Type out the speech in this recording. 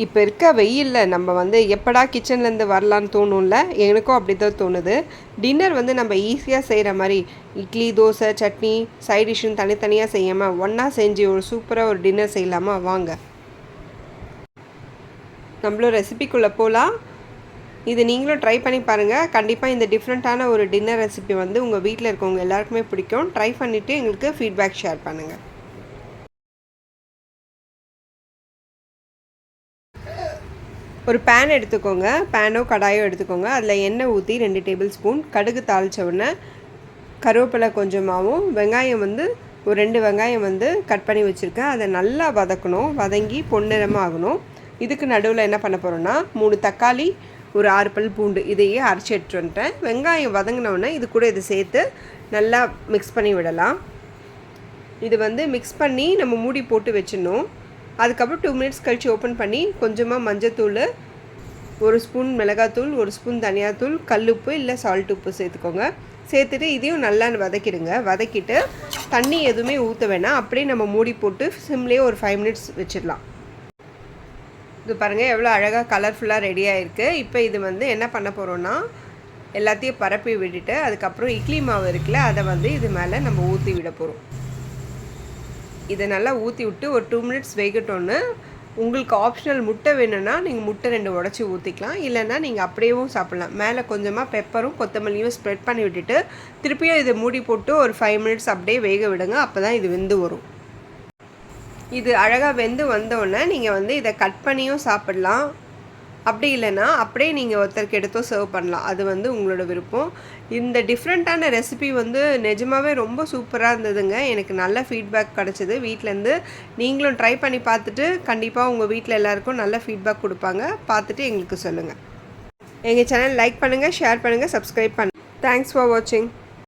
இப்போ இருக்க வெயிலில் நம்ம வந்து எப்படா கிச்சன்லேருந்து வரலான்னு தோணும்ல, எனக்கும் அப்படி தான் தோணுது. டின்னர் வந்து நம்ம ஈஸியாக செய்கிற மாதிரி இட்லி, தோசை, சட்னி, சைட் டிஷ்ஷுன்னு தனித்தனியாக செய்யாமல் ஒன்றா செஞ்சு ஒரு சூப்பராக ஒரு டின்னர் செய்யலாமா? வாங்க நம்மளும் ரெசிபிக்குள்ளே போகலாம். இது நீங்களும் ட்ரை பண்ணி பாருங்கள். கண்டிப்பாக இந்த டிஃப்ரெண்ட்டான ஒரு டின்னர் ரெசிபி வந்து உங்கள் வீட்டில் இருக்கவங்க எல்லாருக்குமே பிடிக்கும். ட்ரை பண்ணிவிட்டு எங்களுக்கு ஃபீட்பேக் ஷேர் பண்ணுங்கள். ஒரு பேன் எடுத்துக்கோங்க. பேனோ கடாயோ எடுத்துக்கோங்க. அதில் எண்ணெய் ஊற்றி 2 டேபிள் ஸ்பூன் கடுகு தாளித்த உடனே கருவேப்பிலை கொஞ்சமாகவும், வெங்காயம் வந்து ஒரு 2 வெங்காயம் வந்து கட் பண்ணி வச்சுருக்கேன். அதை நல்லா வதக்கணும். வதங்கி பொன்னிறமாக ஆகணும். இதுக்கு நடுவில் என்ன பண்ண போகிறோன்னா 3 தக்காளி, ஒரு 6 பல் பூண்டு இதையே அரைச்சி எடுத்துட்டு வந்துட்டேன். வெங்காயம் வதங்கினோடனே இது கூட இதை சேர்த்து நல்லா மிக்ஸ் பண்ணி விடலாம். இது வந்து மிக்ஸ் பண்ணி நம்ம மூடி போட்டு வச்சிடணும். அதுக்கப்புறம் 2 மினிட்ஸ் கழித்து ஓப்பன் பண்ணி கொஞ்சமாக மஞ்சத்தூள், 1 ஸ்பூன் மிளகாத்தூள், 1 ஸ்பூன் தனியாத்தூள், கல்லுப்பு இல்லை சால்ட் உப்பு சேர்த்துக்கோங்க. சேர்த்துட்டு இதையும் நல்லா வதக்கிடுங்க. வதக்கிட்டு தண்ணி எதுவுமே ஊற்ற வேணாம். அப்படியே நம்ம மூடி போட்டு சிம்லேயே ஒரு 5 மினிட்ஸ் வச்சிடலாம். இது பாருங்கள் எவ்வளோ அழகாக கலர்ஃபுல்லாக ரெடியாக இருக்குது. இப்போ இது வந்து என்ன பண்ண போகிறோன்னா எல்லாத்தையும் பரப்பி விட்டுட்டு அதுக்கப்புறம் இட்லி மாவு இருக்குல்ல அதை வந்து இது மேலே நம்ம ஊற்றி விட போகிறோம். இதை நல்லா ஊற்றி விட்டு ஒரு 2 மினிட்ஸ் வேகட்டோன்னு. உங்களுக்கு ஆப்ஷனல் முட்டை வேணும்னா நீங்கள் முட்டை 2 உடச்சி ஊற்றிக்கலாம். இல்லைன்னா நீங்கள் அப்படியேவும் சாப்பிட்லாம். மேலே கொஞ்சமாக பெப்பரும் கொத்தமல்லியும் ஸ்ப்ரெட் பண்ணி விட்டுட்டு திருப்பியும் இதை மூடி போட்டு ஒரு 5 மினிட்ஸ் அப்படியே வேக விடுங்க. அப்போ தான் இது வெந்து வரும். இது அழகாக வெந்து வந்தோடனே நீங்கள் வந்து இதை கட் பண்ணியும் சாப்பிட்லாம். அப்படி இல்லைன்னா அப்படியே நீங்கள் ஒருத்தருக்கு எடுத்தோ சர்வ் பண்ணலாம். அது வந்து உங்களோட விருப்பம். இந்த டிஃப்ரெண்ட்டான ரெசிபி வந்து நிஜமாகவே ரொம்ப சூப்பராக இருந்ததுங்க. எனக்கு நல்ல ஃபீட்பேக் கிடச்சிது வீட்டிலேருந்து. நீங்களும் ட்ரை பண்ணி பார்த்துட்டு கண்டிப்பாக உங்கள் வீட்டில் எல்லாேருக்கும் நல்ல ஃபீட்பேக் கொடுப்பாங்க. பார்த்துட்டு எங்களுக்கு சொல்லுங்கள். எங்கள் சேனல் லைக் பண்ணுங்கள், ஷேர் பண்ணுங்கள், சப்ஸ்கிரைப் பண்ணுங்கள். தேங்க்ஸ் ஃபார் வாட்சிங்.